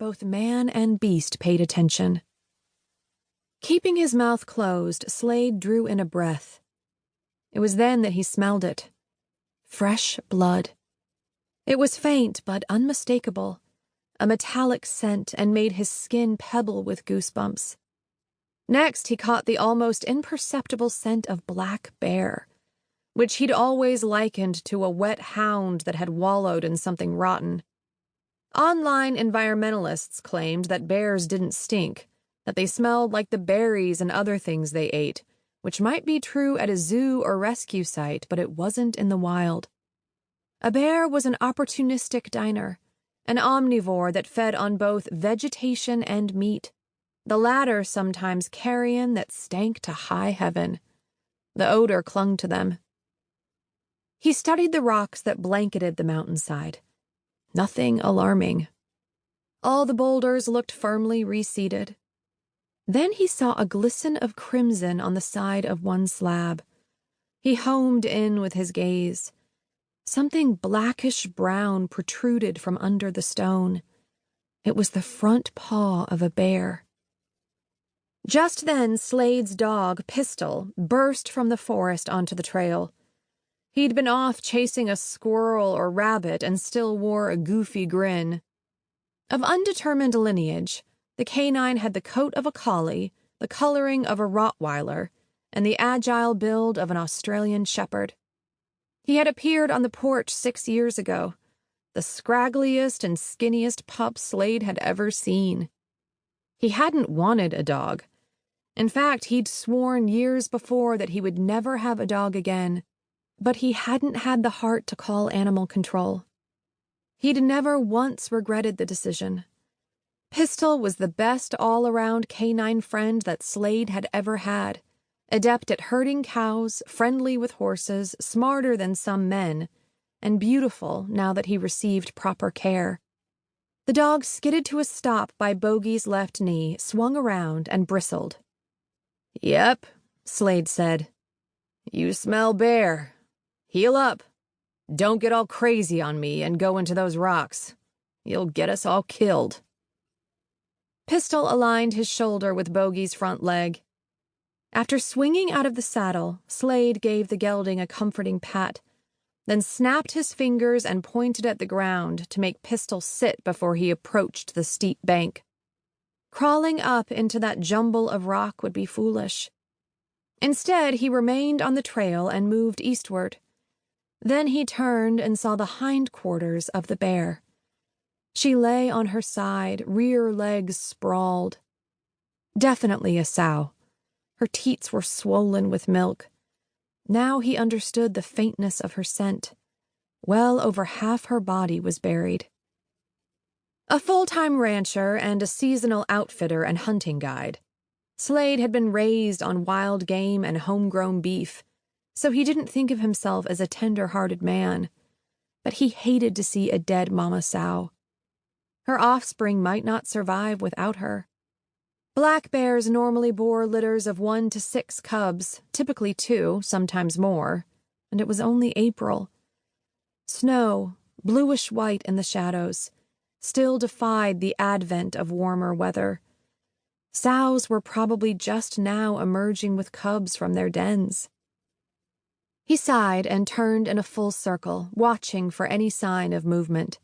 both man and beast paid attention. Keeping his mouth closed, Slade drew in a breath. It was then that he smelled it. Fresh blood. It was faint but unmistakable, a metallic scent, and made his skin pebble with goosebumps. Next, he caught the almost imperceptible scent of black bear, which he'd always likened to a wet hound that had wallowed in something rotten. Online environmentalists claimed that bears didn't stink, that they smelled like the berries and other things they ate, which might be true at a zoo or rescue site, but it wasn't in the wild. A bear was an opportunistic diner, an omnivore that fed on both vegetation and meat, the latter sometimes carrion that stank to high heaven. The odor clung to them. He studied the rocks that blanketed the mountainside. Nothing alarming. All the boulders looked firmly reseated. Then he saw a glisten of crimson on the side of one slab. He homed in with his gaze. Something blackish-brown protruded from under the stone. It was the front paw of a bear. Just then, Slade's dog, Pistol, burst from the forest onto the trail. He'd been off chasing a squirrel or rabbit and still wore a goofy grin. Of undetermined lineage, the canine had the coat of a collie, the coloring of a Rottweiler, and the agile build of an Australian shepherd. He had appeared on the porch 6 years ago, the scraggliest and skinniest pup Slade had ever seen. He hadn't wanted a dog. In fact, he'd sworn years before that he would never have a dog again, but he hadn't had the heart to call animal control. He'd never once regretted the decision. Pistol was the best all-around canine friend that Slade had ever had, adept at herding cows, friendly with horses, smarter than some men, and beautiful now that he received proper care. The dog skidded to a stop by Bogey's left knee, swung around, and bristled. "Yep," Slade said. "You smell bear. Heel up. Don't get all crazy on me and go into those rocks. You'll get us all killed." Pistol aligned his shoulder with Bogey's front leg. After swinging out of the saddle, Slade gave the gelding a comforting pat, then snapped his fingers and pointed at the ground to make Pistol sit before he approached the steep bank. Crawling up into that jumble of rock would be foolish. Instead, he remained on the trail and moved eastward. Then he turned and saw the hindquarters of the bear. She lay on her side, rear legs sprawled. Definitely a sow. Her teats were swollen with milk. Now he understood the faintness of her scent. Well over half her body was buried. A full-time rancher and a seasonal outfitter and hunting guide, Slade had been raised on wild game and homegrown beef, so he didn't think of himself as a tender-hearted man. But he hated to see a dead mama sow. Her offspring might not survive without her. Black bears normally bore litters of 1 to 6 cubs, typically 2, sometimes more, and it was only April. Snow, bluish-white in the shadows, still defied the advent of warmer weather. Sows were probably just now emerging with cubs from their dens. He sighed and turned in a full circle, watching for any sign of movement.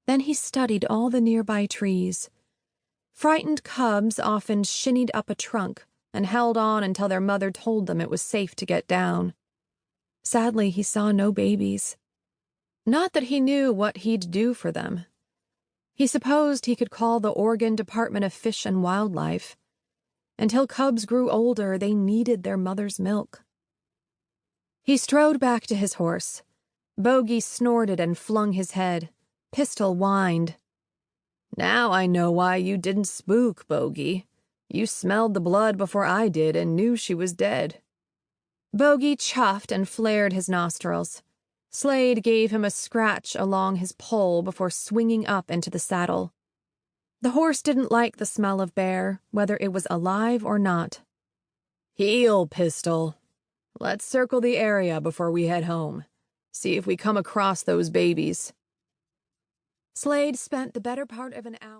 Then he studied all the nearby trees. Frightened cubs often shinnied up a trunk and held on until their mother told them it was safe to get down. Sadly, he saw no babies. Not that he knew what he'd do for them. He supposed he could call the Oregon Department of Fish and Wildlife. Until cubs grew older, they needed their mother's milk. He strode back to his horse. Bogey snorted and flung his head. Pistol whined. "Now I know why you didn't spook, Bogey. You smelled the blood before I did and knew she was dead." Bogey chuffed and flared his nostrils. Slade gave him a scratch along his poll before swinging up into the saddle. The horse didn't like the smell of bear, whether it was alive or not. "Heel, Pistol. Let's circle the area before we head home. See if we come across those babies." Slade spent the better part of an hour